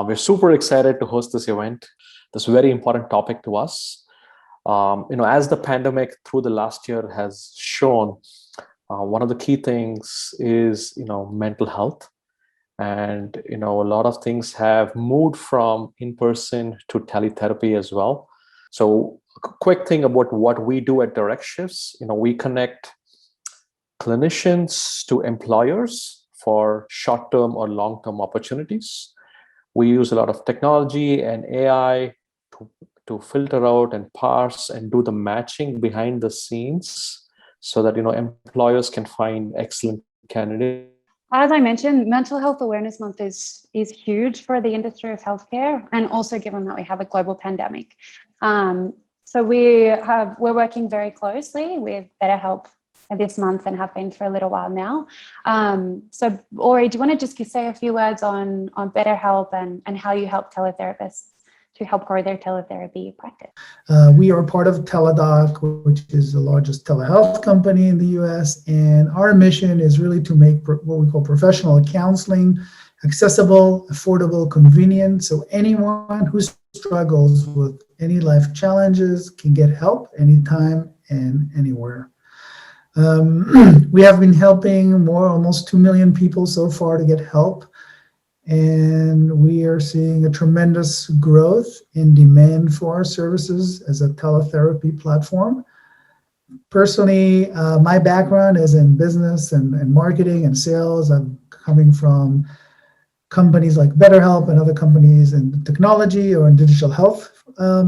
We're super excited to host this event. This very important topic to us. As the pandemic through the last year has shown, one of the key things is, mental health. And, a lot of things have moved from in-person to teletherapy as well. So a quick thing about what we do at Direct Shifts, we connect clinicians to employers for short-term or long-term opportunities. We use a lot of technology and AI to filter out and parse and do the matching behind the scenes so that, employers can find excellent candidates. As I mentioned, Mental Health Awareness Month is huge for the industry of healthcare, and also given that we have a global pandemic. So we're working very closely with Betterhelp this month and have been for a little while now. So Ori, do you want to just say a few words on Betterhelp and how you help teletherapists to help grow their teletherapy practice? We are part of Teladoc, which is the largest telehealth company in the US. And our mission is really to make what we call professional counseling accessible, affordable, convenient. So anyone who struggles with any life challenges can get help anytime and anywhere. We have been helping almost 2 million people so far to get help. And we are seeing a tremendous growth in demand for our services as a teletherapy platform. Personally, my background is in business and marketing and sales. I'm coming from companies like Betterhelp and other companies in technology or in digital health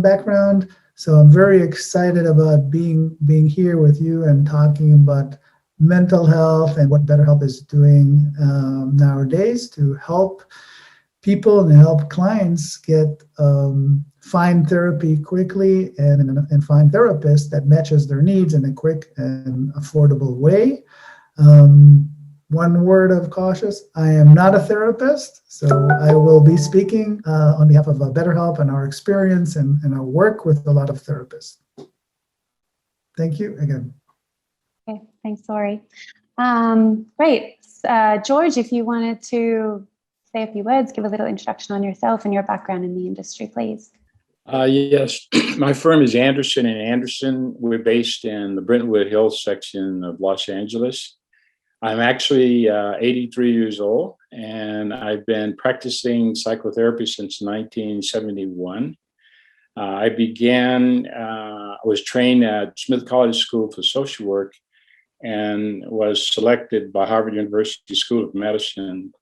background. So I'm very excited about being here with you and talking about mental health and what Betterhelp is doing nowadays to help people and help clients find therapy quickly and find therapists that matches their needs in a quick and affordable way. One word of caution, I am not a therapist, so I will be speaking on behalf of Betterhelp and our experience and our work with a lot of therapists. Thank you again. Okay, thanks, Ori. Great. George, if you wanted to say a few words, give a little introduction on yourself and your background in the industry, please. Yes, my firm is Anderson & Anderson. We're based in the Brentwood Hills section of Los Angeles. I'm actually 83 years old, and I've been practicing psychotherapy since 1971. I was trained at Smith College School for Social Work and was selected by Harvard University School of Medicine,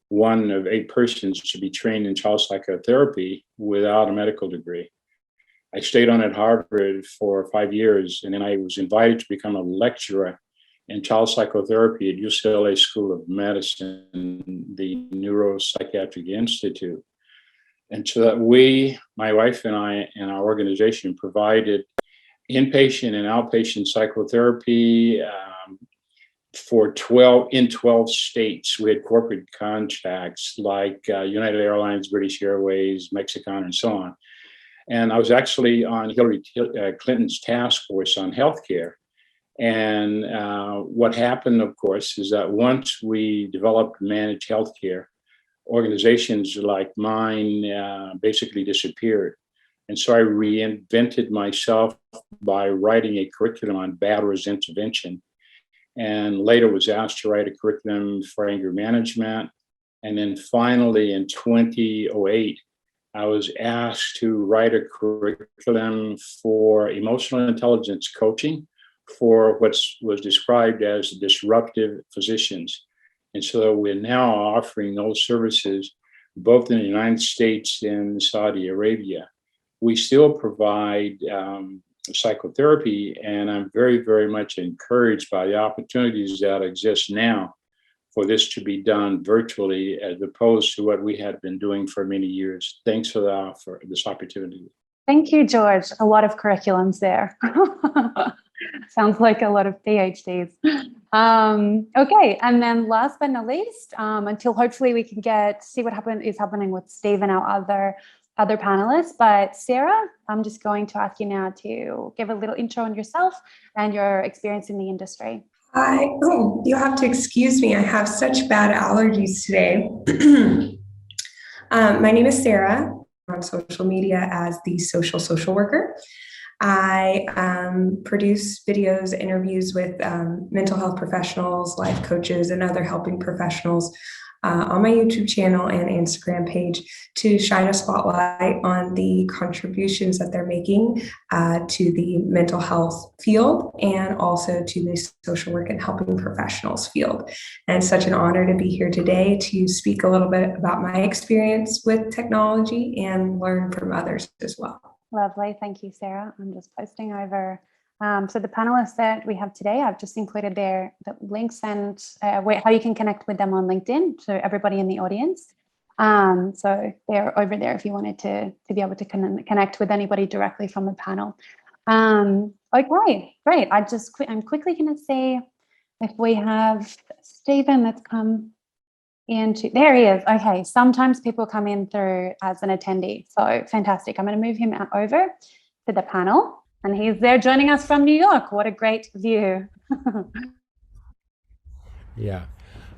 one of 8 persons to be trained in child psychotherapy without a medical degree. I stayed on at Harvard for 5 years, and then I was invited to become a lecturer in child psychotherapy at UCLA School of Medicine, the Neuropsychiatric Institute. And so that my wife and I, and our organization provided inpatient and outpatient psychotherapy for 12 states. We had corporate contracts like United Airlines, British Airways, Mexicon, and so on. And I was actually on Hillary Clinton's task force on healthcare. And what happened, of course, is that once we developed managed healthcare, organizations like mine basically disappeared. And so I reinvented myself by writing a curriculum on battle risk intervention, and later was asked to write a curriculum for anger management. And then finally in 2008, I was asked to write a curriculum for emotional intelligence coaching for what was described as disruptive physicians. And so we're now offering those services both in the United States and Saudi Arabia. We still provide psychotherapy, and I'm very, very much encouraged by the opportunities that exist now for this to be done virtually as opposed to what we had been doing for many years. Thanks for this opportunity. Thank you, George. A lot of curriculums there. Sounds like a lot of PhDs. Okay, and then last but not least, until hopefully we can see what is happening with Steve and our other panelists. But Sarah, I'm just going to ask you now to give a little intro on yourself and your experience in the industry. You have to excuse me. I have such bad allergies today. My name is Sarah. I'm on social media as the social worker. I produce videos, interviews with mental health professionals, life coaches, and other helping professionals on my YouTube channel and Instagram page to shine a spotlight on the contributions that they're making to the mental health field and also to the social work and helping professionals field. And it's such an honor to be here today to speak a little bit about my experience with technology and learn from others as well. Lovely. Thank you, Sarah. I'm just posting over. So the panelists that we have today, I've just included the links and how you can connect with them on LinkedIn to everybody in the audience. So they're over there if you wanted to be able to connect with anybody directly from the panel. Okay, great. I'm quickly going to see if we have Stephen that's come into, there he is. Okay, sometimes people come in through as an attendee. So fantastic. I'm going to move him over to the panel. And he's there joining us from New York. What a great view. Yeah.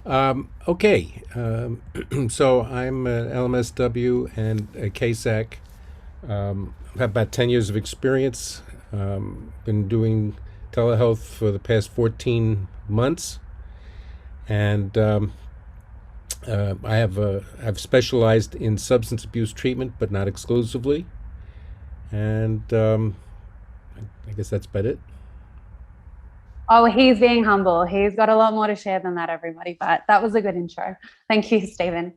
Okay. So I'm an LMSW and a KSAC. Have about 10 years of experience. Been doing telehealth for the past 14 months. And I've specialized in substance abuse treatment, but not exclusively. And I guess that's about it. Oh, he's being humble. He's got a lot more to share than that, everybody, but that was a good intro. Thank you, Stephen.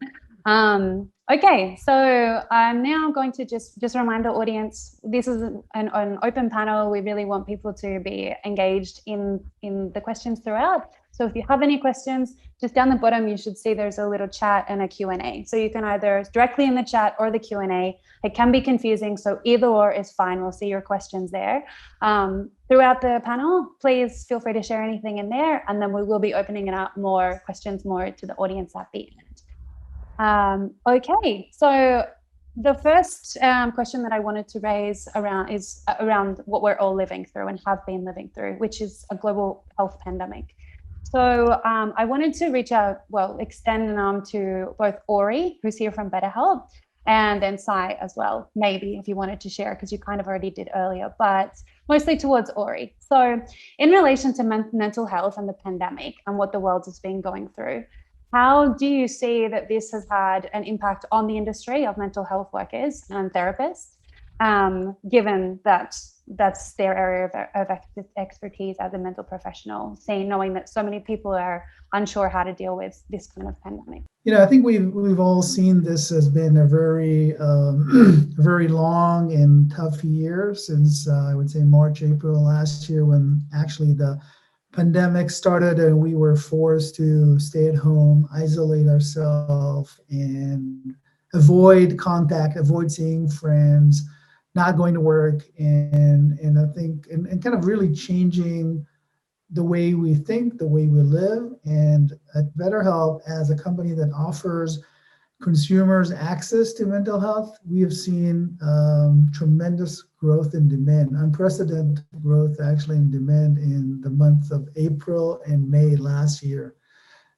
Okay, so I'm now going to just remind the audience, this is an open panel. We really want people to be engaged in the questions throughout. So if you have any questions, just down the bottom, you should see there's a little chat and a Q&A. So you can either directly in the chat or the Q&A. It can be confusing, so either or is fine. We'll see your questions there. Throughout the panel, please feel free to share anything in there, and then we will be opening it up more questions more to the audience at the end. Okay, so the first question that I wanted to raise is around what we're all living through and have been living through, which is a global health pandemic. So I wanted to extend an arm to both Ori, who's here from Betterhelp, and then Sai as well, maybe if you wanted to share, because you kind of already did earlier, but mostly towards Ori. So in relation to mental health and the pandemic and what the world has been going through, how do you see that this has had an impact on the industry of mental health workers and therapists, given that that's their area of expertise as a mental professional, knowing that so many people are unsure how to deal with this kind of pandemic? I think we've all seen this as been a very very long and tough year since I would say March, April last year, when actually the pandemic started and we were forced to stay at home, isolate ourselves, and avoid contact, avoid seeing friends, not going to work, and I think and kind of really changing the way we think, the way we live. And at Betterhelp, as a company that offers consumers access to mental health, we have seen tremendous growth in demand, unprecedented growth actually in demand in the month of April and May last year.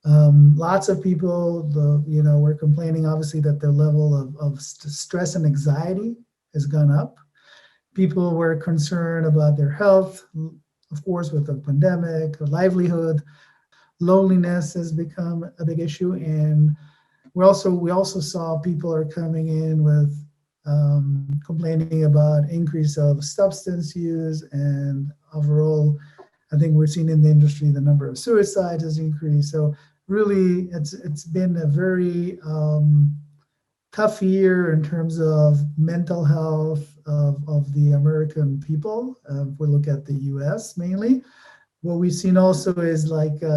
Lots of people, were complaining obviously that their level of stress and anxiety has gone up. People were concerned about their health, of course, with the pandemic, livelihood. Loneliness has become a big issue, and we also saw people are coming in with complaining about increase of substance use, and overall, I think we're seeing in the industry the number of suicides has increased. So really, it's been a very tough year in terms of mental health of the American people. If we look at the U.S. mainly, what we've seen also is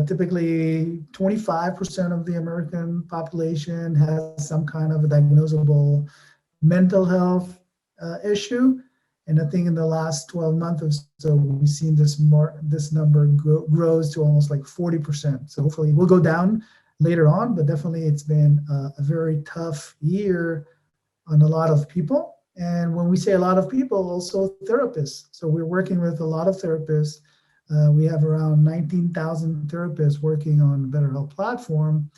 typically 25% of the American population has some kind of a diagnosable mental health issue. And I think in the last 12 months or so, we've seen this number grows to almost 40%. So hopefully we'll go down later on, but definitely it's been a very tough year on a lot of people. And when we say a lot of people, also therapists. So we're working with a lot of therapists. We have around 19,000 therapists working on the Betterhelp platform.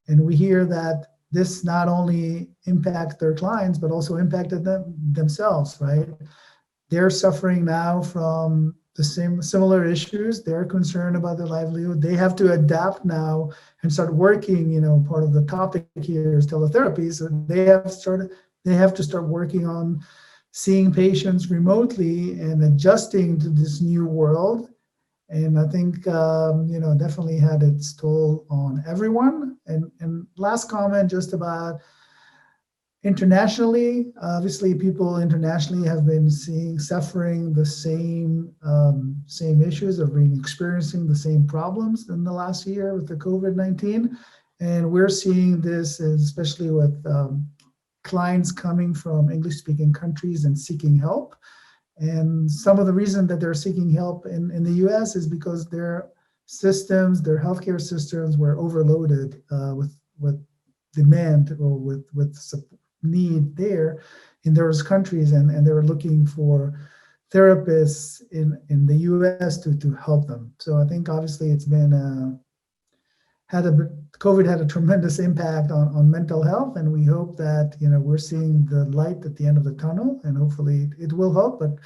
And we hear that this not only impact their clients, but also impacted themselves, right? They're suffering now from the similar issues. They're concerned about their livelihood. They have to adapt now and start working. Part of the topic here is teletherapy. So they have to start working on seeing patients remotely and adjusting to this new world. And I think, definitely had its toll on everyone. And last comment just about internationally, obviously people internationally have been suffering the same issues, of experiencing the same problems in the last year with the COVID-19. And we're seeing this, especially with clients coming from English-speaking countries and seeking help. And some of the reason that they're seeking help in the US is because their healthcare systems were overloaded with demand or with need there in those countries, and they were looking for therapists in the US to help them. So I think obviously it's been COVID had a tremendous impact on mental health, and we hope that we're seeing the light at the end of the tunnel, and hopefully it will help. But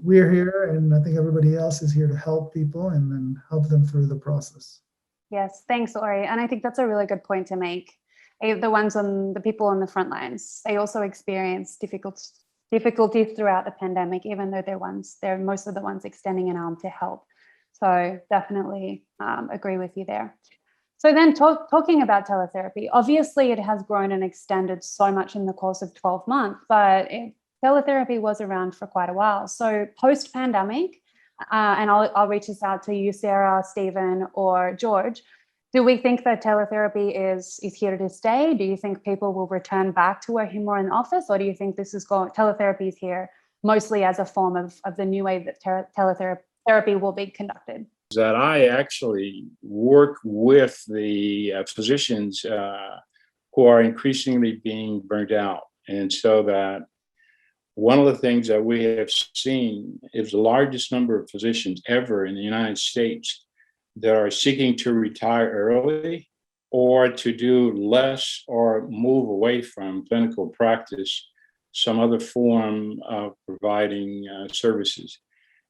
we're here, and I think everybody else is here to help people and help them through the process. Yes, thanks, Ori. And I think that's a really good point to make. The people on the front lines, they also experience difficulties throughout the pandemic, even though they're most of the ones extending an arm to help. So definitely agree with you there. So then talking about teletherapy, obviously it has grown and extended so much in the course of 12 months, but teletherapy was around for quite a while. So post-pandemic, and I'll reach this out to you, Sarah, Stephen, or George, do we think that teletherapy is here to stay? Do you think people will return back to working more in the office? Or do you think teletherapy is here mostly as a form of the new way that teletherapy will be conducted? That I actually work with the physicians who are increasingly being burnt out. And so that one of the things that we have seen is the largest number of physicians ever in the United States that are seeking to retire early or to do less or move away from clinical practice, some other form of providing services.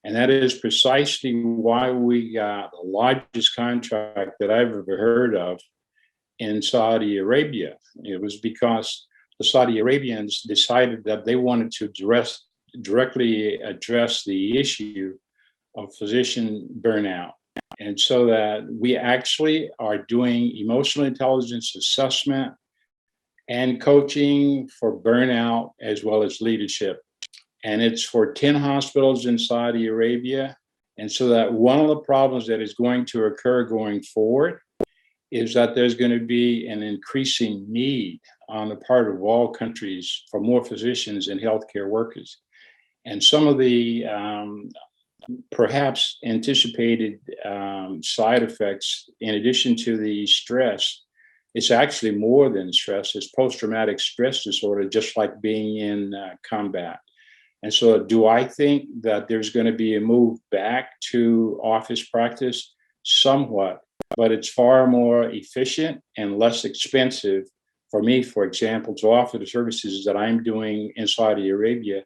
And that is precisely why we got the largest contract that I've ever heard of in Saudi Arabia. It was because the Saudi Arabians decided that they wanted to directly address the issue of physician burnout. And so that we actually are doing emotional intelligence assessment and coaching for burnout as well as leadership. And it's for 10 hospitals in Saudi Arabia. And so that one of the problems that is going to occur going forward is that there's going to be an increasing need on the part of all countries for more physicians and healthcare workers. And some of the perhaps anticipated side effects, in addition to the stress, it's actually more than stress. It's post-traumatic stress disorder, just like being in combat. And so do I think that there's going to be a move back to office practice? Somewhat, but it's far more efficient and less expensive for me, for example, to offer the services that I'm doing in Saudi Arabia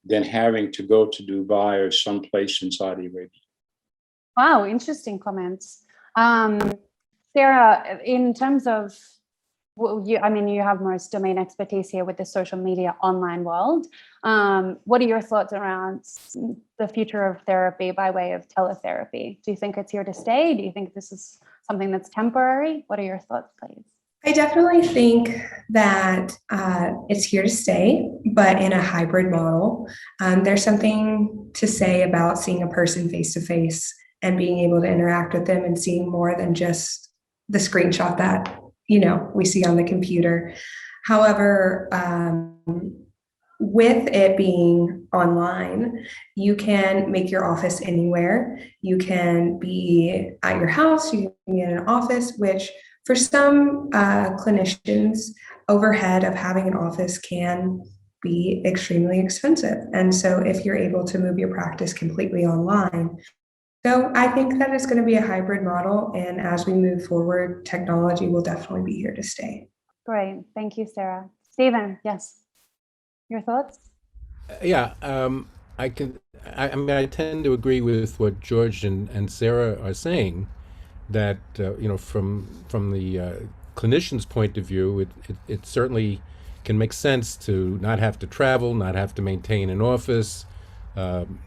than having to go to Dubai or someplace in Saudi Arabia. Wow, interesting comments. Sarah, in terms of, you have most domain expertise here with the social media online world. What are your thoughts around the future of therapy by way of teletherapy? Do you think it's here to stay? Do you think this is something that's temporary? What are your thoughts, please? I definitely think that it's here to stay, but in a hybrid model. There's something to say about seeing a person face to face and being able to interact with them and seeing more than just the screenshot that we see on the computer. However, with it being online, you can make your office anywhere. You can be at your house, you can be in an office, which for some clinicians, overhead of having an office can be extremely expensive. And so if you're able to move your practice completely online, So I think that it's going to be a hybrid model. And as we move forward, technology will definitely be here to stay. Great. Thank you, Sarah. Stephen, yes. Your thoughts? Yeah, I can. I mean, I tend to agree with what George and Sarah are saying. That from the clinician's point of view, it certainly can make sense to not have to travel, not have to maintain an office. Um,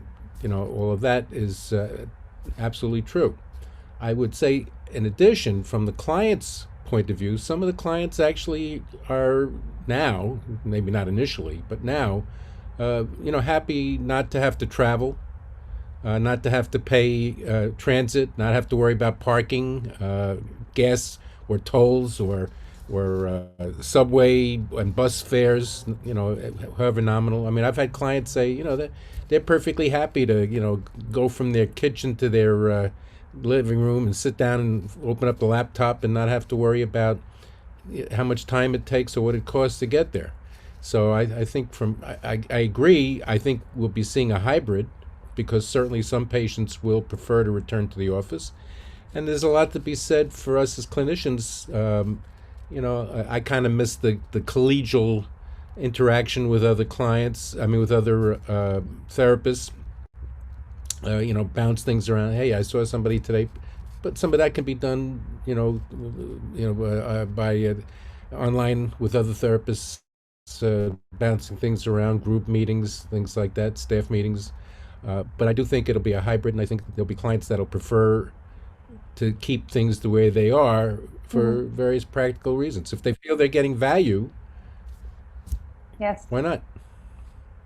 all of that is absolutely true. I would say, in addition, from the client's point of view, some of the clients actually are now, maybe not initially, but now, happy not to have to travel, not to have to pay transit, not have to worry about parking, gas, or tolls, or subway and bus fares. However nominal. I mean, I've had clients say, that they're perfectly happy to, go from their kitchen to their living room and sit down and open up the laptop and not have to worry about how much time it takes or what it costs to get there. So I think I agree. I think we'll be seeing a hybrid because certainly some patients will prefer to return to the office. And there's a lot to be said for us as clinicians. I kind of miss the collegial interaction with other clients, with other therapists. Bounce things around. Hey, I saw somebody today, but some of that can be done, by online with other therapists, bouncing things around, group meetings, things like that, staff meetings. But I do think it'll be a hybrid, and I think there'll be clients that'll prefer to keep things the way they are for various practical reasons. If they feel they're getting value, Yes. why not?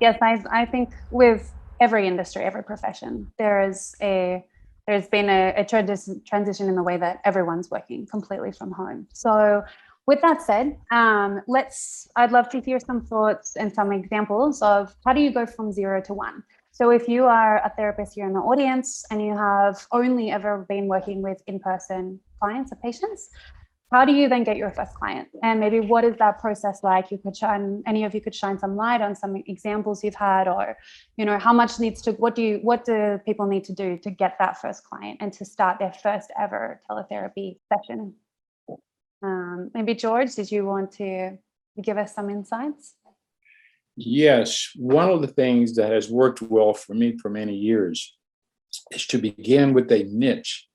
Yes, I think with every industry, every profession, there's been a transition in the way that everyone's working completely from home. So with that said, I'd love to hear some thoughts and some examples of how do you go from 0 to 1? So if you are a therapist here in the audience and you have only ever been working with in-person clients or patients, how do you then get your first client? And maybe what is that process like? Any of you could shine some light on some examples you've had, or, how much what do people need to do to get that first client and to start their first ever teletherapy session? Maybe George, did you want to give us some insights? Yes, one of the things that has worked well for me for many years is to begin with a niche.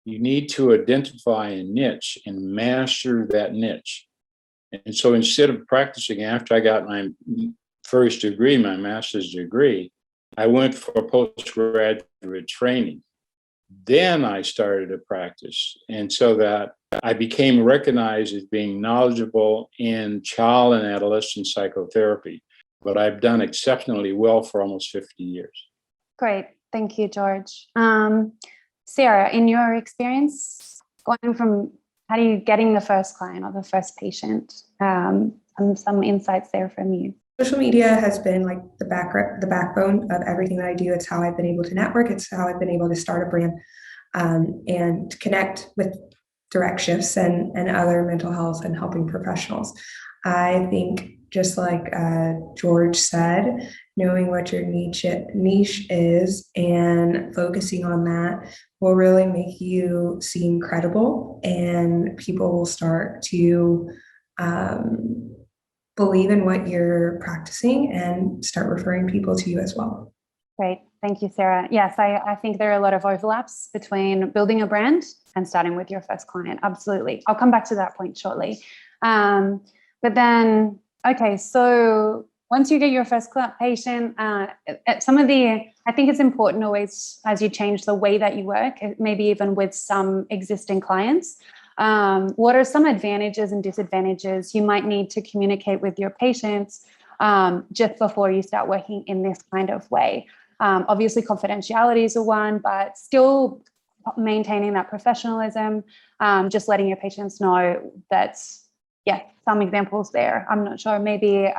You need to identify a niche and master that niche. And so instead of practicing after I got my first degree, my master's degree, I went for postgraduate training. Then I started to practice. And so that I became recognized as being knowledgeable in child and adolescent psychotherapy. But I've done exceptionally well for almost 50 years. Great. Thank you, George. Sarah, in your experience, going from getting the first client or the first patient, some insights there from you. Social media has been like the backbone of everything that I do. It's how I've been able to network. It's how I've been able to start a brand and connect with direct shifts and other mental health and helping professionals. I think just like George said, knowing what your niche is and focusing on that will really make you seem credible, and people will start to believe in what you're practicing and start referring people to you as well. Great. Thank you, Sarah. Yes, I think there are a lot of overlaps between building a brand and starting with your first client. Absolutely. I'll come back to that point shortly. But then, okay, so once you get your first patient, I think it's important always as you change the way that you work, maybe even with some existing clients, what are some advantages and disadvantages you might need to communicate with your patients just before you start working in this kind of way? Obviously, confidentiality is one, but still maintaining that professionalism, just letting your patients know that, some examples there. I'm not sure, maybe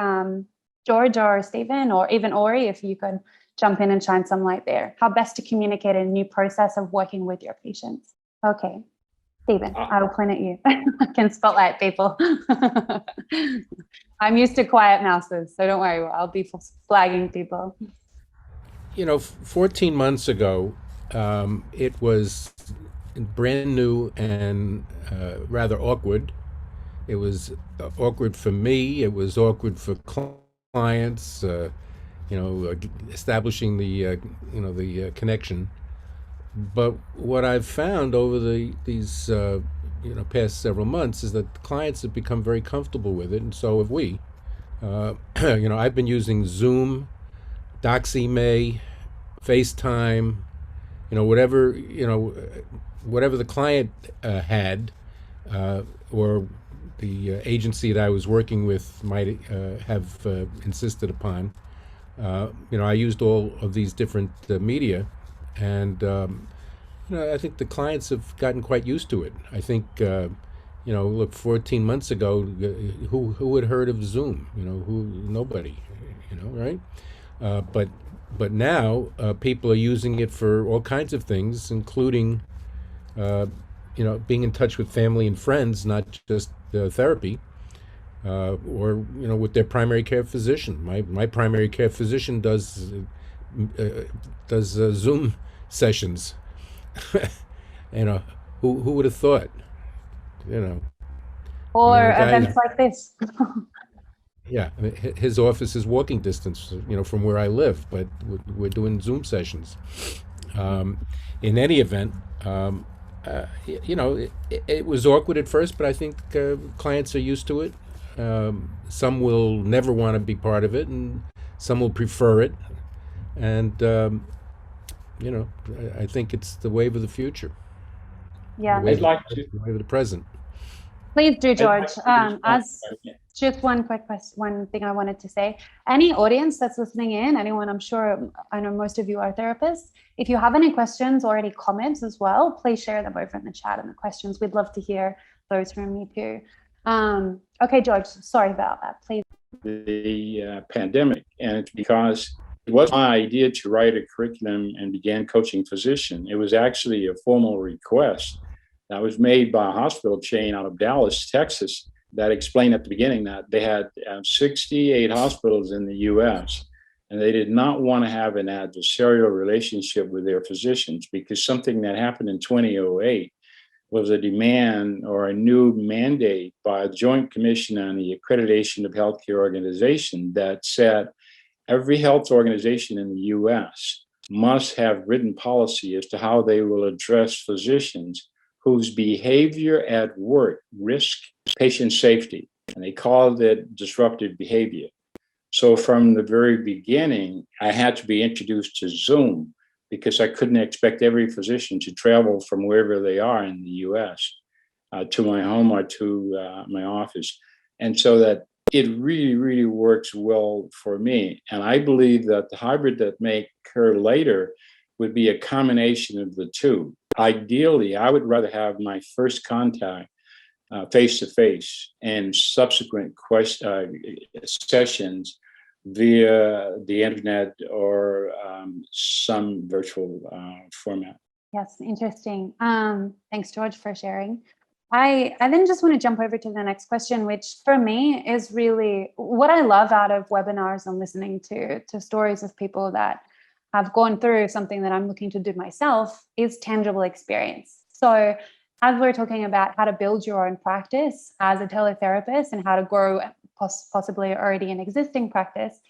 George or Stephen or even Ori, if you could jump in and shine some light there. How best to communicate a new process of working with your patients. Okay, Stephen, I will point at you. I can spotlight people. I'm used to quiet mouses, so don't worry, I'll be flagging people. 14 months ago, it was brand new and rather awkward. It was awkward for me. It was awkward for clients. Establishing the connection. But what I've found over these past several months is that the clients have become very comfortable with it, and so have we. I've been using Zoom, DoxyMay, FaceTime, whatever the client had, or the agency that I was working with might have insisted upon. I used all of these different media, and I think the clients have gotten quite used to it. I think, look, 14 months ago, who had heard of Zoom? Nobody, right? But now people are using it for all kinds of things, including, being in touch with family and friends, not just therapy. Or with their primary care physician. My primary care physician does Zoom sessions. Who would have thought? Or guys, events like this. yeah, his office is walking distance, from where I live, but we're doing Zoom sessions. In any event, it was awkward at first, but I think clients are used to it. Some will never want to be part of it, and some will prefer it. And I think it's the wave of the future. Yeah. The wave, I'd like to. the wave of the present. Please do, George. I'd like to As just one thing I wanted to say. Any audience that's listening in, anyone, I know most of you are therapists. If you have any questions or any comments as well, please share them over in the chat and the questions. We'd love to hear those from you too. Okay, George, sorry about that. Please. The pandemic, and it's because it was my idea to write a curriculum and began coaching physicians. It was actually a formal request that was made by a hospital chain out of Dallas, Texas, that explained at the beginning that they had 68 hospitals in the US, and they did not want to have an adversarial relationship with their physicians, because something that happened in 2008 was a demand or a new mandate by the Joint Commission on the Accreditation of Healthcare Organizations that said every health organization in the US must have written policy as to how they will address physicians whose behavior at work risk patient safety. And they called it disruptive behavior. So from the very beginning, I had to be introduced to Zoom, because I couldn't expect every physician to travel from wherever they are in the US to my home or to my office. And so that it really, really works well for me. And I believe that the hybrid that may occur later would be a combination of the two. Ideally, I would rather have my first contact face-to-face and subsequent sessions via the internet or some virtual format. Yes, interesting. Thanks, George, for sharing. I then just want to jump over to the next question, which for me is really what I love out of webinars and listening to stories of people that have gone through something that I'm looking to do myself is tangible experience. So as we're talking about how to build your own practice as a teletherapist and how to grow possibly already an existing practice,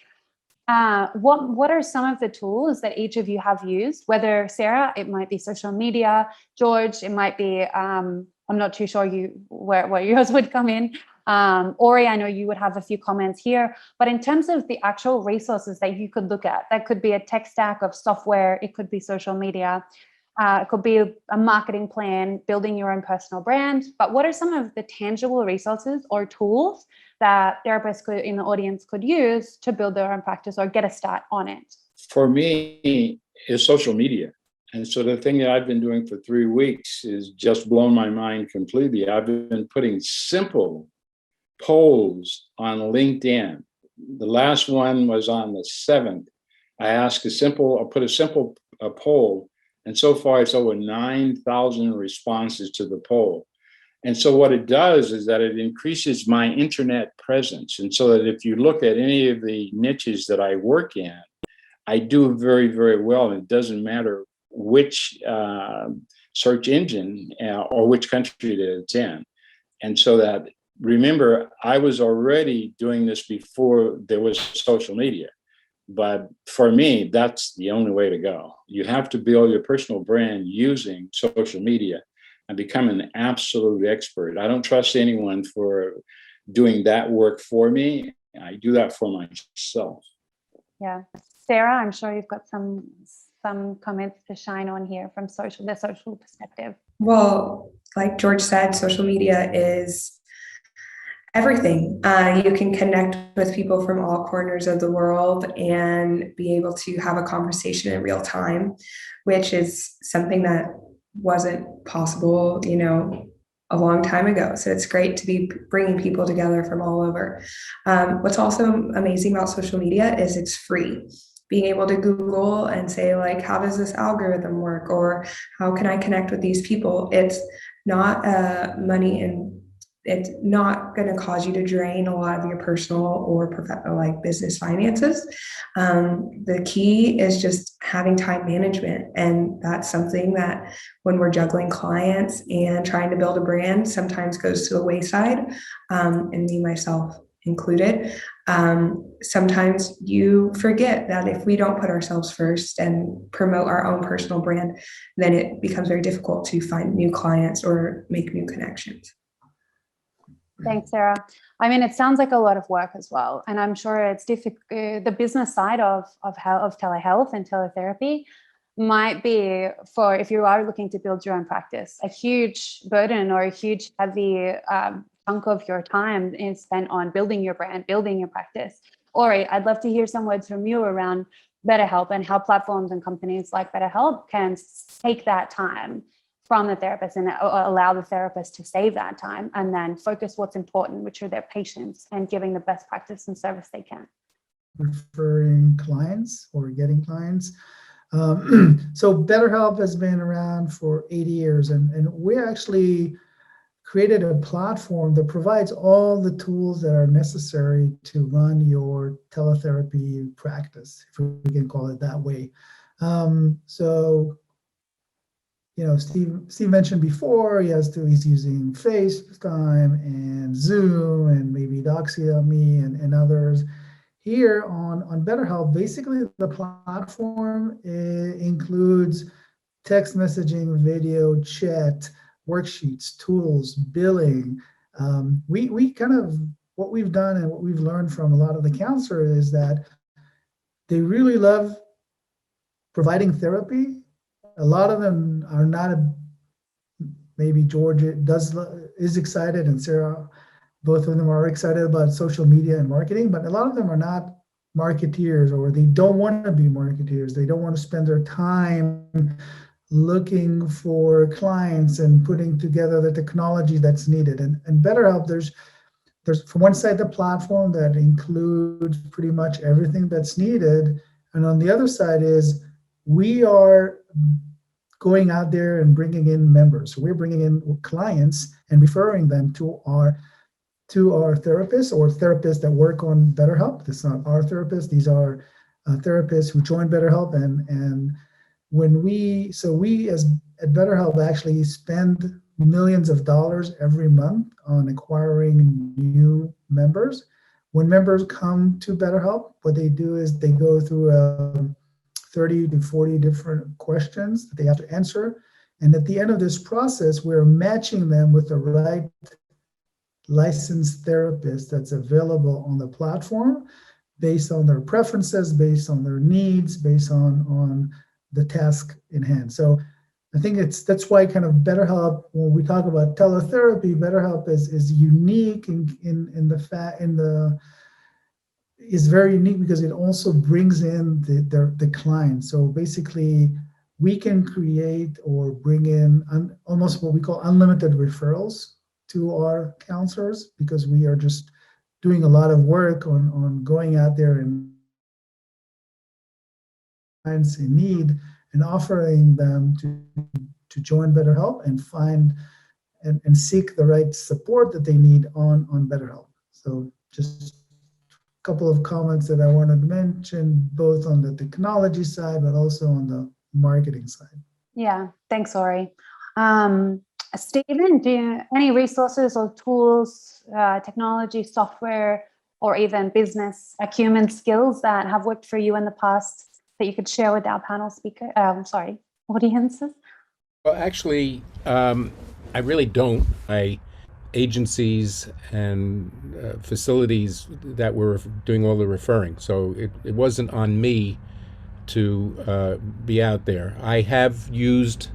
what are some of the tools that each of you have used? Whether Sarah, it might be social media, George, it might be, I'm not too sure where yours would come in. Ori, I know you would have a few comments here, but in terms of the actual resources that you could look at, that could be a tech stack of software, it could be social media, it could be a marketing plan, building your own personal brand. But what are some of the tangible resources or tools that therapists in the audience could use to build their own practice or get a start on it? For me, is social media. And so the thing that I've been doing for 3 weeks is just blown my mind completely. I've been putting simple polls on LinkedIn. The last one was on the 7th. I put a simple poll, and so far it's over 9,000 responses to the poll. And so what it does is that it increases my internet presence. And so that if you look at any of the niches that I work in, I do very, very well. And it doesn't matter which search engine or which country that it's in. And so that, remember, I was already doing this before there was social media. But for me, that's the only way to go. You have to build your personal brand using social media and become an absolute expert. I don't trust anyone for doing that work for me. I do that for myself. Yeah. Sarah, I'm sure you've got some comments to shine on here from the social perspective. Well, like George said, social media is everything. You can connect with people from all corners of the world and be able to have a conversation in real time, which is something that wasn't possible, a long time ago. So it's great to be bringing people together from all over. What's also amazing about social media is it's free. Being able to Google and say, like, how does this algorithm work? Or how can I connect with these people? It's not money, and it's not going to cause you to drain a lot of your personal or professional, like business finances. The key is just having time management. And that's something that when we're juggling clients and trying to build a brand, sometimes goes to the wayside, and me, myself included. Sometimes you forget that if we don't put ourselves first and promote our own personal brand, then it becomes very difficult to find new clients or make new connections. Thanks, Sarah. I mean, it sounds like a lot of work as well. And I'm sure it's difficult. The business side of telehealth and teletherapy might be, for if you are looking to build your own practice, a huge burden or a huge heavy chunk of your time is spent on building your brand, building your practice. Ori, I'd love to hear some words from you around Betterhelp and how platforms and companies like Betterhelp can take that time from the therapist and allow the therapist to save that time and then focus what's important, which are their patients, and giving the best practice and service they can. Referring clients or getting clients. So Betterhelp has been around for 80 years, and we actually created a platform that provides all the tools that are necessary to run your teletherapy practice, if we can call it that way. So Steve mentioned before, he's using FaceTime and Zoom and maybe Doxy.me and others. Here on Betterhelp, basically the platform includes text messaging, video, chat, worksheets, tools, billing. We kind of, what we've done and what we've learned from a lot of the counselors is that they really love providing therapy. A lot of them are not, maybe George is excited and Sarah, both of them are excited about social media and marketing, but a lot of them are not marketeers, or they don't want to be marketeers. They don't want to spend their time looking for clients and putting together the technology that's needed. And Betterhelp, there's from one side the platform that includes pretty much everything that's needed, and on the other side is we are going out there and bringing in members. So we're bringing in clients and referring them to our therapists or therapists that work on Betterhelp. That's not our therapists. These are therapists who join Betterhelp. And when we as at Betterhelp actually spend millions of dollars every month on acquiring new members. When members come to Betterhelp, what they do is they go through 30 to 40 different questions that they have to answer. And at the end of this process, we're matching them with the right licensed therapist that's available on the platform based on their preferences, based on their needs, based on the task in hand. So I think that's why kind of Betterhelp, when we talk about teletherapy, Betterhelp is unique is very unique because it also brings in the client. So basically, we can create or bring in almost what we call unlimited referrals to our counselors, because we are just doing a lot of work on going out there and clients in need and offering them to join Betterhelp and find and seek the right support that they need on Betterhelp. So just couple of comments that I wanted to mention, both on the technology side, but also on the marketing side. Yeah, thanks, Ori. Stephen, any resources or tools, technology, software, or even business acumen skills that have worked for you in the past that you could share with our panel audiences? Well, actually, I really don't. Agencies and facilities that were doing all the referring. So it wasn't on me to be out there. I have used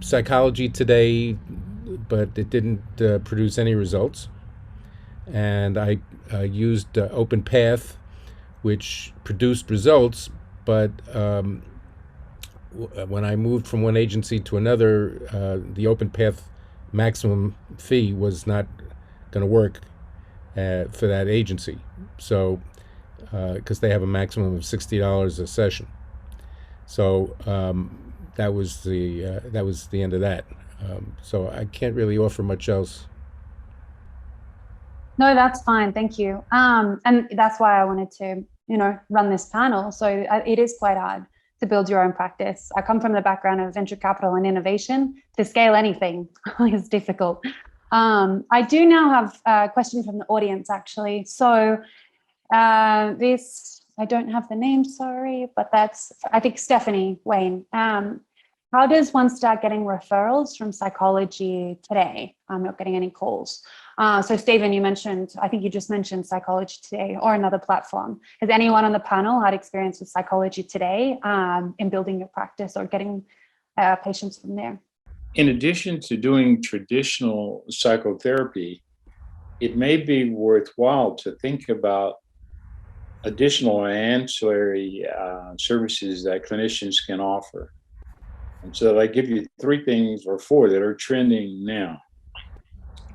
Psychology Today, but it didn't produce any results. And I used OpenPath, which produced results, but when I moved from one agency to another, the OpenPath maximum fee was not going to work for that agency. So, because they have a maximum of $60 a session. So that was the end of that. So I can't really offer much else. No, that's fine. Thank you. And that's why I wanted to, run this panel. So it is quite hard to build your own practice. I come from the background of venture capital and innovation. To scale anything is difficult. I do now have a question from the audience, actually. So I don't have the name, sorry, but that's, I think, Stephanie Wayne. How does one start getting referrals from Psychology Today? I'm not getting any calls. So Stephen, I think you just mentioned Psychology Today or another platform. Has anyone on the panel had experience with Psychology Today in building your practice or getting patients from there? In addition to doing traditional psychotherapy, it may be worthwhile to think about additional ancillary services that clinicians can offer. And so I give you 3 things or 4 that are trending now.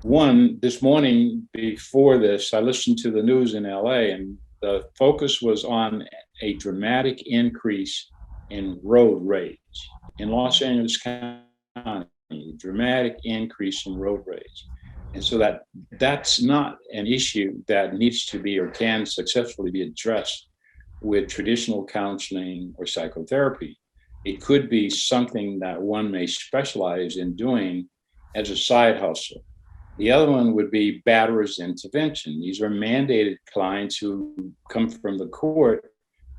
One, this morning before this, I listened to the news in LA, and the focus was on a dramatic increase in road rage. In Los Angeles County, dramatic increase in road rage. And so that's not an issue that needs to be or can successfully be addressed with traditional counseling or psychotherapy. It could be something that one may specialize in doing as a side hustle. The other one would be batterer's intervention. These are mandated clients who come from the court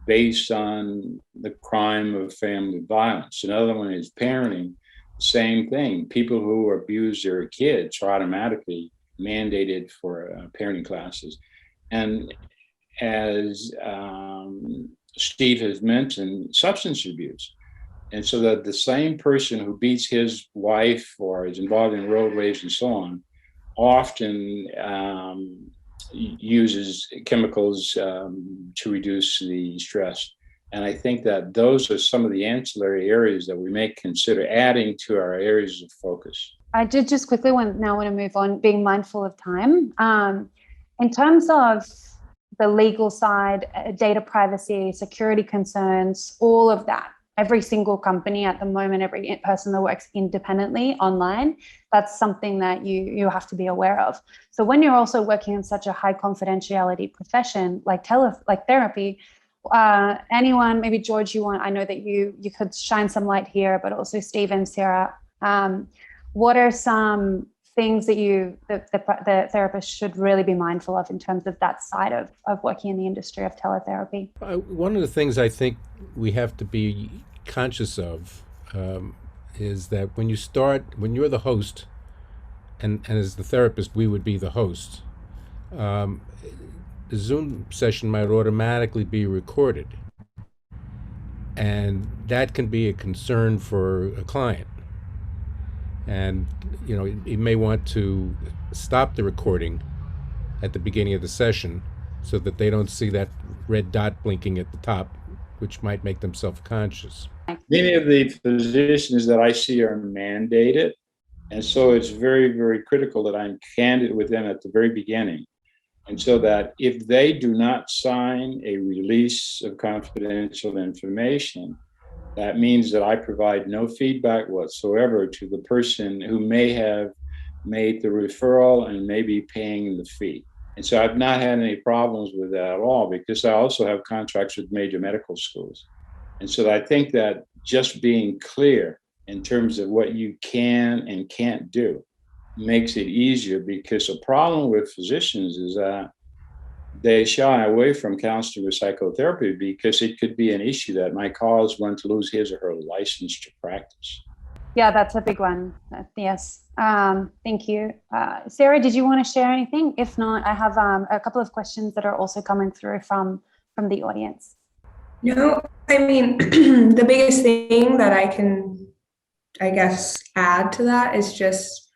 based on the crime of family violence. Another one is parenting. Same thing. People who abuse their kids are automatically mandated for parenting classes. And as Steve has mentioned, substance abuse. And so that the same person who beats his wife or is involved in road rage and so on often uses chemicals to reduce the stress. And I think that those are some of the ancillary areas that we may consider adding to our areas of focus. I did just quickly want to move on, being mindful of time. In terms of the legal side, data privacy, security concerns, all of that, every single company at the moment, every person that works independently online, that's something that you have to be aware of. So when you're also working in such a high confidentiality profession like therapy, anyone, maybe George, I know that you could shine some light here, but also Steve and Sarah, what are some things that the therapist should really be mindful of in terms of that side of working in the industry of teletherapy? One of the things I think we have to be conscious of is that when you're the host, and as the therapist, we would be the host, the Zoom session might automatically be recorded. And that can be a concern for a client. And, you may want to stop the recording at the beginning of the session so that they don't see that red dot blinking at the top, which might make them self-conscious. Many of the physicians that I see are mandated. And so it's very, very critical that I'm candid with them at the very beginning. And so that if they do not sign a release of confidential information, that means that I provide no feedback whatsoever to the person who may have made the referral and may be paying the fee. And so I've not had any problems with that at all, because I also have contracts with major medical schools. And so I think that just being clear in terms of what you can and can't do makes it easier, because the problem with physicians is that they shy away from counseling or psychotherapy because it could be an issue that might cause one to lose his or her license to practice. Yeah, that's a big one. Yes. Thank you. Sarah, did you want to share anything? If not, I have a couple of questions that are also coming through from the audience. No, I mean, the biggest thing that I can, I guess, add to that is just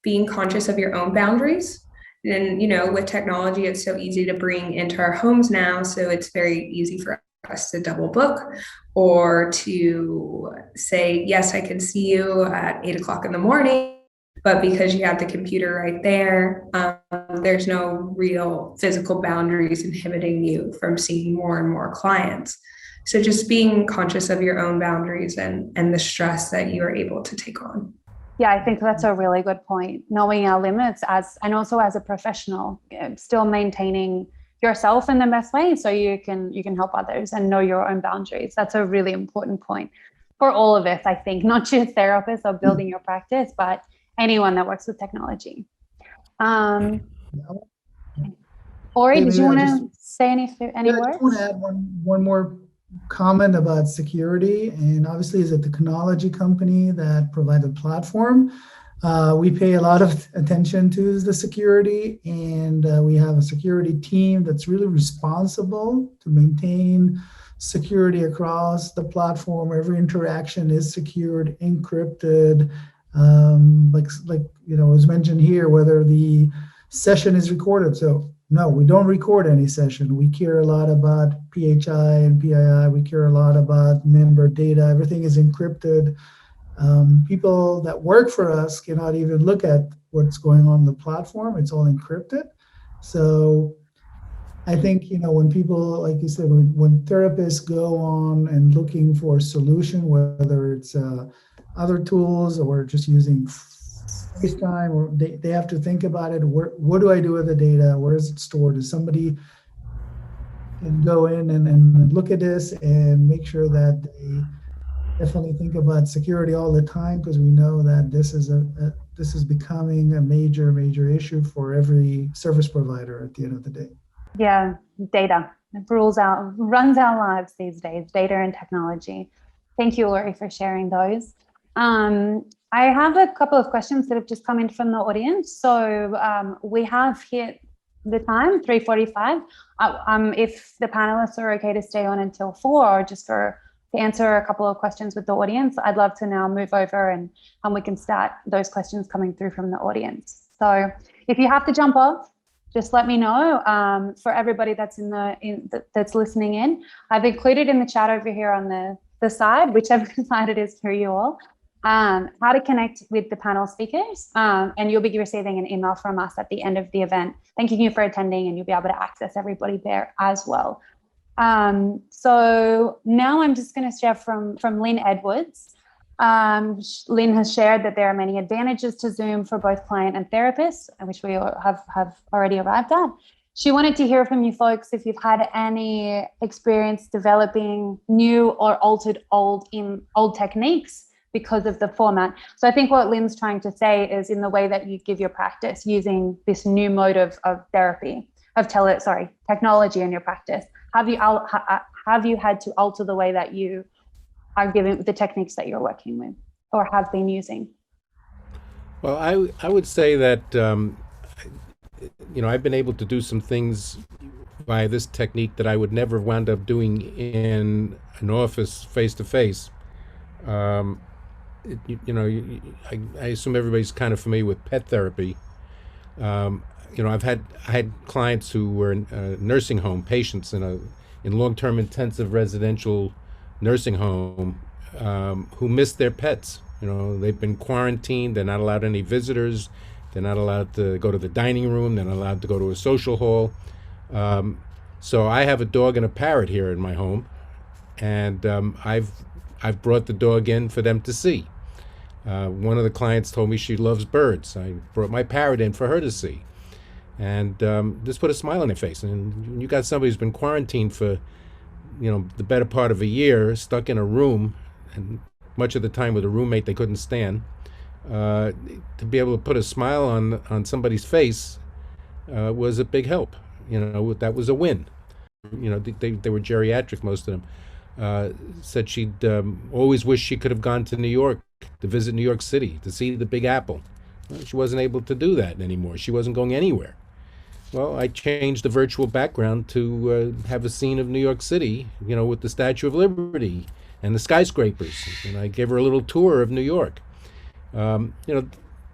being conscious of your own boundaries. And, with technology, it's so easy to bring into our homes now. So it's very easy for us to double book or to say, yes, I can see you at 8 o'clock in the morning. But because you have the computer right there, there's no real physical boundaries inhibiting you from seeing more and more clients. So just being conscious of your own boundaries and the stress that you are able to take on. Yeah, I think that's a really good point. Knowing our limits and also as a professional, still maintaining yourself in the best way so you can help others and know your own boundaries. That's a really important point for all of us, I think, not just therapists or building your practice, but anyone that works with technology. Ori, did you want to say any words? I just want to add one more comment about security. And obviously, as a technology company that provides a platform, we pay a lot of attention to the security, and we have a security team that's really responsible to maintain security across the platform. Every interaction is secured, encrypted. Like was mentioned here, whether the session is recorded. So no, we don't record any session. We care a lot about PHI and PII. We care a lot about member data. Everything is encrypted. People that work for us cannot even look at what's going on the platform. It's all encrypted. So I think, when people, like you said, when therapists go on and looking for a solution, whether it's other tools or just using FaceTime, or they have to think about it. What do I do with the data? Where is it stored? Is somebody can go in and look at this and make sure that they definitely think about security all the time, because we know that this is becoming a major issue for every service provider at the end of the day. Yeah, data runs our lives these days, data and technology. Thank you, Lori, for sharing those. I have a couple of questions that have just come in from the audience. So we have hit the time, 3:45. If the panelists are okay to stay on until 4, or just to answer a couple of questions with the audience, I'd love to now move over and we can start those questions coming through from the audience. So if you have to jump off, just let me know. For everybody that's that's listening in, I've included in the chat over here on the side, whichever side it is for you all, how to connect with the panel speakers, and you'll be receiving an email from us at the end of the event thanking you for attending, and you'll be able to access everybody there as well. So now I'm just going to share from Lynn Edwards. Lynn has shared that there are many advantages to Zoom for both client and therapists, which we have already arrived at. She wanted to hear from you folks if you've had any experience developing new or altered old techniques because of the format. So I think what Lynn's trying to say is, in the way that you give your practice using this new mode of therapy, technology in your practice, have you had to alter the way that you are giving the techniques that you're working with or have been using? Well, I would say that I've been able to do some things by this technique that I would never wound up doing in an office face to face. I assume everybody's kind of familiar with pet therapy. I had clients who were in nursing home patients in long-term intensive residential nursing home who missed their pets. They've been quarantined. They're not allowed any visitors. They're not allowed to go to the dining room. They're not allowed to go to a social hall. So I have a dog and a parrot here in my home, and I've brought the dog in for them to see. One of the clients told me she loves birds. I brought my parrot in for her to see, and just put a smile on her face. And you got somebody who's been quarantined for the better part of a year stuck in a room, and much of the time with a roommate they couldn't stand. To be able to put a smile on somebody's face was a big help. That was a win. They were geriatric, most of them. Said she'd always wished she could have gone to New York to visit New York City, to see the Big Apple. Well, she wasn't able to do that anymore. She wasn't going anywhere. Well, I changed the virtual background to have a scene of New York City, with the Statue of Liberty and the skyscrapers. And I gave her a little tour of New York.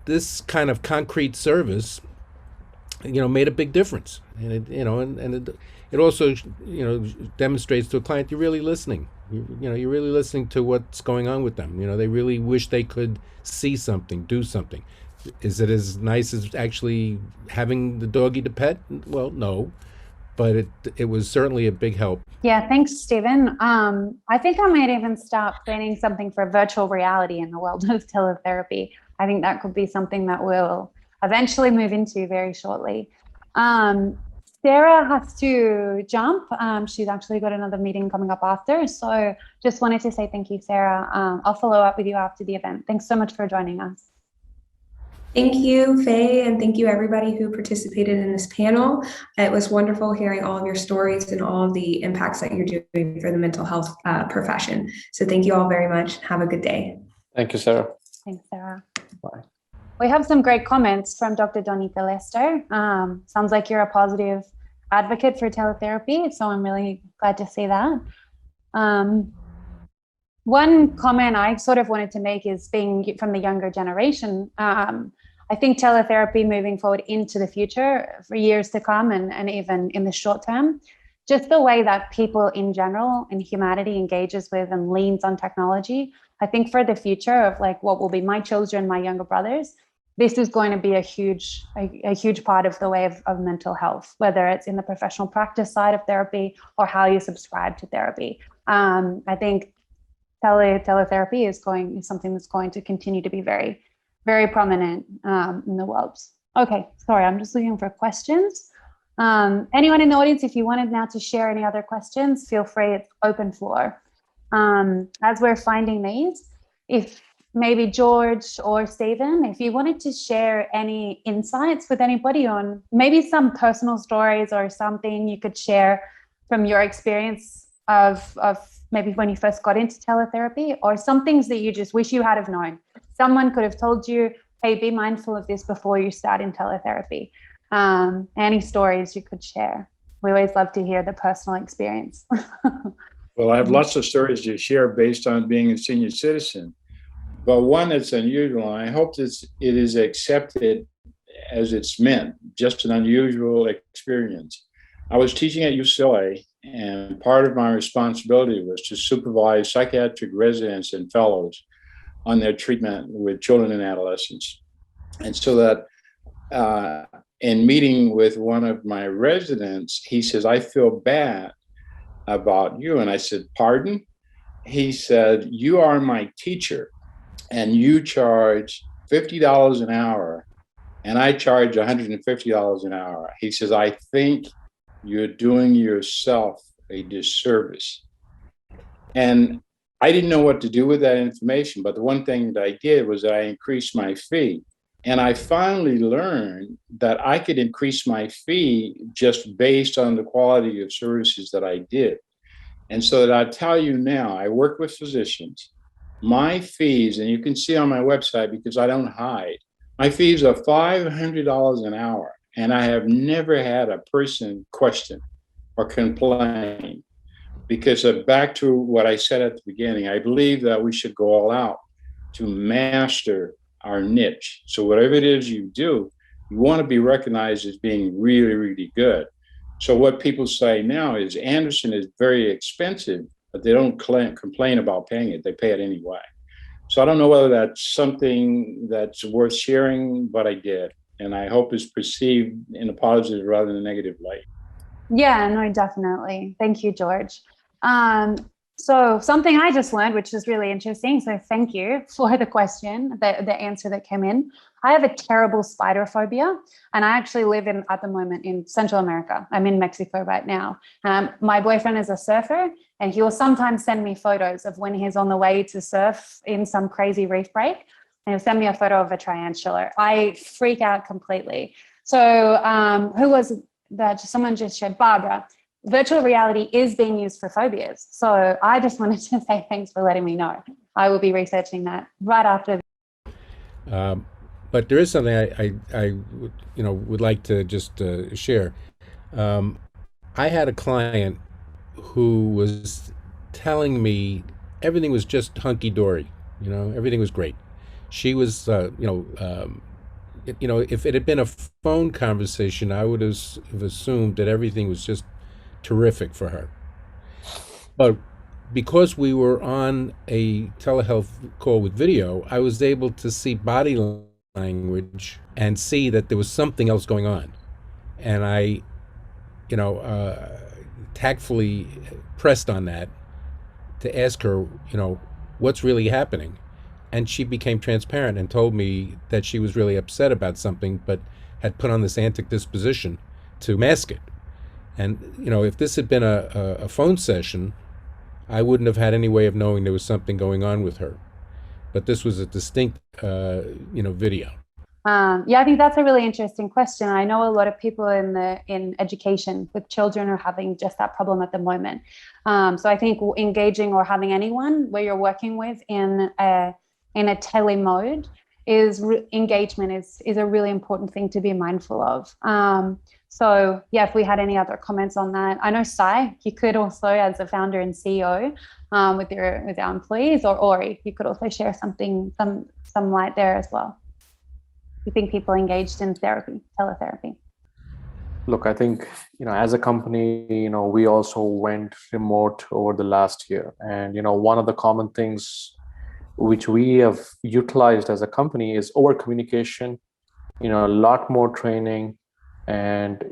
This kind of concrete service, made a big difference. And it also, demonstrates to a client you're really listening. You're really listening to what's going on with them. They really wish they could see something, do something. Is it as nice as actually having the doggy to pet? Well, no, but it was certainly a big help. Yeah, thanks, Stephen. I think I might even start planning something for virtual reality in the world of teletherapy. I think that could be something that we'll eventually move into very shortly. Sarah has to jump. She's actually got another meeting coming up after. So just wanted to say thank you, Sarah. I'll follow up with you after the event. Thanks so much for joining us. Thank you, Faye, and thank you everybody who participated in this panel. It was wonderful hearing all of your stories and all of the impacts that you're doing for the mental health profession. So thank you all very much. Have a good day. Thank you, Sarah. Thanks, Sarah. Bye. We have some great comments from Dr. Donika Lester. Sounds like you're a positive advocate for teletherapy, so I'm really glad to see that. One comment I sort of wanted to make is being from the younger generation. I think teletherapy moving forward into the future for years to come and even in the short term, just the way that people in general and humanity engages with and leans on technology, I think for the future of like what will be my children, my younger brothers, this is going to be a huge part of the way of mental health, whether it's in the professional practice side of therapy or how you subscribe to therapy. I think teletherapy is something that's going to continue to be very, very prominent in the world. Okay, sorry, I'm just looking for questions. Anyone in the audience, if you wanted now to share any other questions, feel free, it's open floor. As we're finding these, if maybe George or Stephen, if you wanted to share any insights with anybody on maybe some personal stories or something you could share from your experience of maybe when you first got into teletherapy, or some things that you just wish you had have known. Someone could have told you, hey, be mindful of this before you start in teletherapy. Any stories you could share. We always love to hear the personal experience. Well, I have lots of stories to share based on being a senior citizen, but one that's unusual, and I hope that it is accepted as it's meant, just an unusual experience. I was teaching at UCLA, and part of my responsibility was to supervise psychiatric residents and fellows on their treatment with children and adolescents. And so that in meeting with one of my residents, he says, I feel bad about you. And I said, pardon? He said, you are my teacher and you charge $50 an hour and I charge $150 an hour. He says, I think you're doing yourself a disservice. And I didn't know what to do with that information, but the one thing that I did was that I increased my fee. And I finally learned that I could increase my fee just based on the quality of services that I did. And so that I tell you now, I work with physicians. My fees, and you can see on my website because I don't hide, my fees are $500 an hour. And I have never had a person question or complain. Because back to what I said at the beginning, I believe that we should go all out to master our niche. So whatever it is you do, you want to be recognized as being really, really good. So what people say now is Anderson is very expensive, but they don't complain about paying it. They pay it anyway. So I don't know whether that's something that's worth sharing, but I did. And I hope it's perceived in a positive rather than a negative light. Yeah, no, definitely. Thank you, George. So something I just learned, which is really interesting. So thank you for the question, the answer that came in. I have a terrible spider phobia, and I actually live at the moment in Central America. I'm in Mexico right now. My boyfriend is a surfer, And he will sometimes send me photos of when he's on the way to surf in some crazy reef break. And he'll send me a photo of a tarantula. I freak out completely. So who was that? Someone just shared, Barbara. Virtual reality is being used for phobias. So I just wanted to say thanks for letting me know. I will be researching that right after. But there is something I would like to just share. I had a client who was telling me everything was just hunky dory. Everything was great. She was, if it had been a phone conversation, I would have assumed that everything was just terrific for her. But because we were on a telehealth call with video, I was able to see body language and see that there was something else going on. And I, tactfully pressed on that to ask her, what's really happening. And she became transparent and told me that she was really upset about something, but had put on this antic disposition to mask it. And, if this had been a phone session, I wouldn't have had any way of knowing there was something going on with her. But this was a distinct, video. I think that's a really interesting question. I know a lot of people in education with children are having just that problem at the moment. So I think engaging or having anyone where you're working with in a tele mode engagement is a really important thing to be mindful of. So yeah, if we had any other comments on that, I know Sai, you could also, as a founder and CEO, with our employees, or Ori, you could also share some light there as well. You think people engaged in teletherapy? Look, I think, as a company, we also went remote over the last year. And, one of the common things which we have utilized as a company is over communication, a lot more training, and,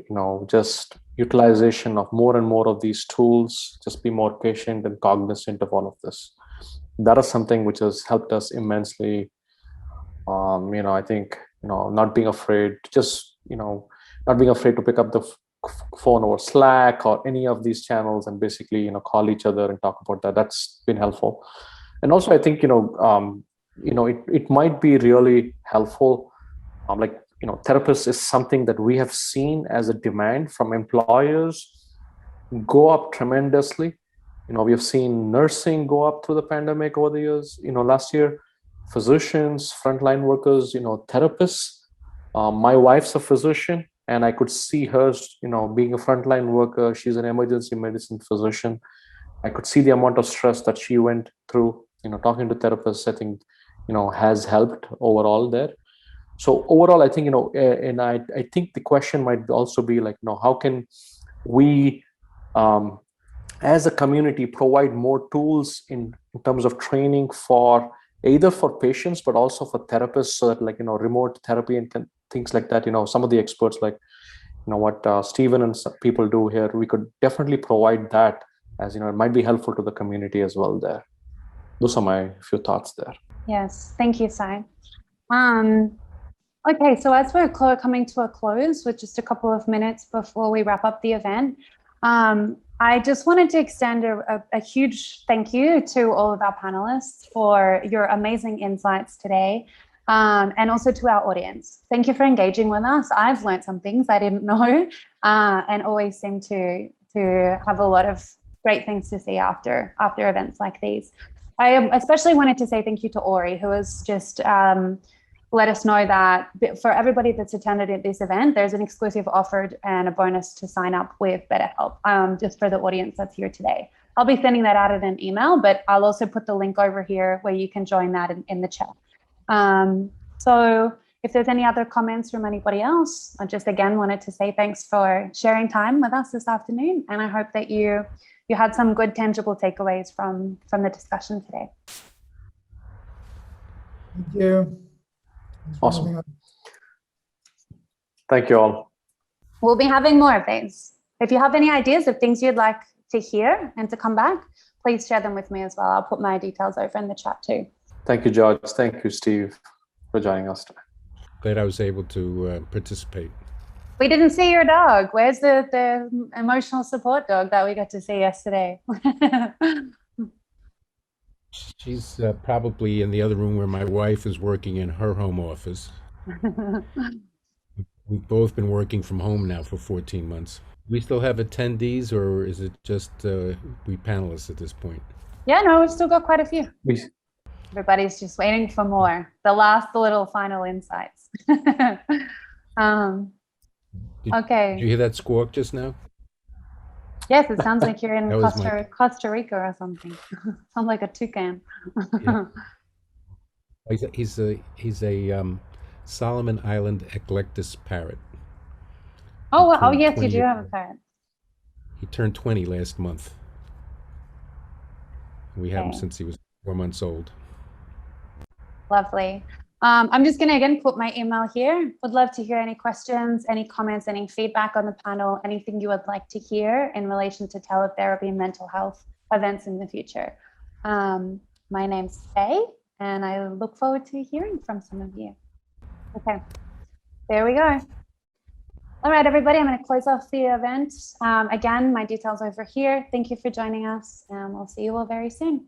just utilization of more and more of these tools, just be more patient and cognizant of all of this. That is something which has helped us immensely. I think, not being afraid to pick up the phone or Slack or any of these channels and basically, call each other and talk about that. That's been helpful. And also, I think, it might be really helpful. Therapists is something that we have seen as a demand from employers go up tremendously. We have seen nursing go up through the pandemic over the years. Last year, physicians, frontline workers, therapists. My wife's a physician, and I could see her, being a frontline worker. She's an emergency medicine physician. I could see the amount of stress that she went through. Talking to therapists, I think, has helped overall there. So overall, I think, and I think the question might also be like, how can we, as a community, provide more tools in terms of training for either for patients, but also for therapists, so that remote therapy and things like that, some of the experts like, what Stephen and some people do here, we could definitely provide that as, it might be helpful to the community as well there. Those are my few thoughts there. Yes, thank you, Sai. Okay, so as we're coming to a close with just a couple of minutes before we wrap up the event, I just wanted to extend a huge thank you to all of our panelists for your amazing insights today, and also to our audience. Thank you for engaging with us. I've learned some things I didn't know, and always seem to have a lot of great things to see after events like these. I especially wanted to say thank you to Ori, who has just let us know that for everybody that's attended at this event, there's an exclusive offer and a bonus to sign up with Betterhelp, just for the audience that's here today. I'll be sending that out in an email, but I'll also put the link over here where you can join that in the chat. So if there's any other comments from anybody else, I just again wanted to say thanks for sharing time with us this afternoon. And I hope that you had some good tangible takeaways from the discussion today. Thank you. Awesome. Thank you all. We'll be having more of these. If you have any ideas of things you'd like to hear and to come back, please share them with me as well. I'll put my details over in the chat too. Thank you, George. Thank you, Steve, for joining us today. Glad I was able to participate. We didn't see your dog. Where's the emotional support dog that we got to see yesterday? She's probably in the other room where my wife is working in her home office. We've both been working from home now for 14 months. We still have attendees, or is it just we panelists at this point? Yeah, no, we've still got quite a few. We, Everybody's just waiting for more. The last little final insights. Did Okay. you hear that squawk just now? Yes, it sounds like you're in That was my- Costa Rica or something. Sounds like a toucan. Yeah. He's a Solomon Island eclectus parrot. Oh, He oh turned yes, you 20 do years- have a parrot. He turned 20 last month. We had him Okay. since he was 4 months old. Lovely. I'm just going to again put my email here. Would love to hear any questions, any comments, any feedback on the panel, anything you would like to hear in relation to teletherapy and mental health events in the future. My name's Faye, and I look forward to hearing from some of you. Okay, there we go. All right, everybody, I'm going to close off the event. Again, my details over here. Thank you for joining us, and we'll see you all very soon.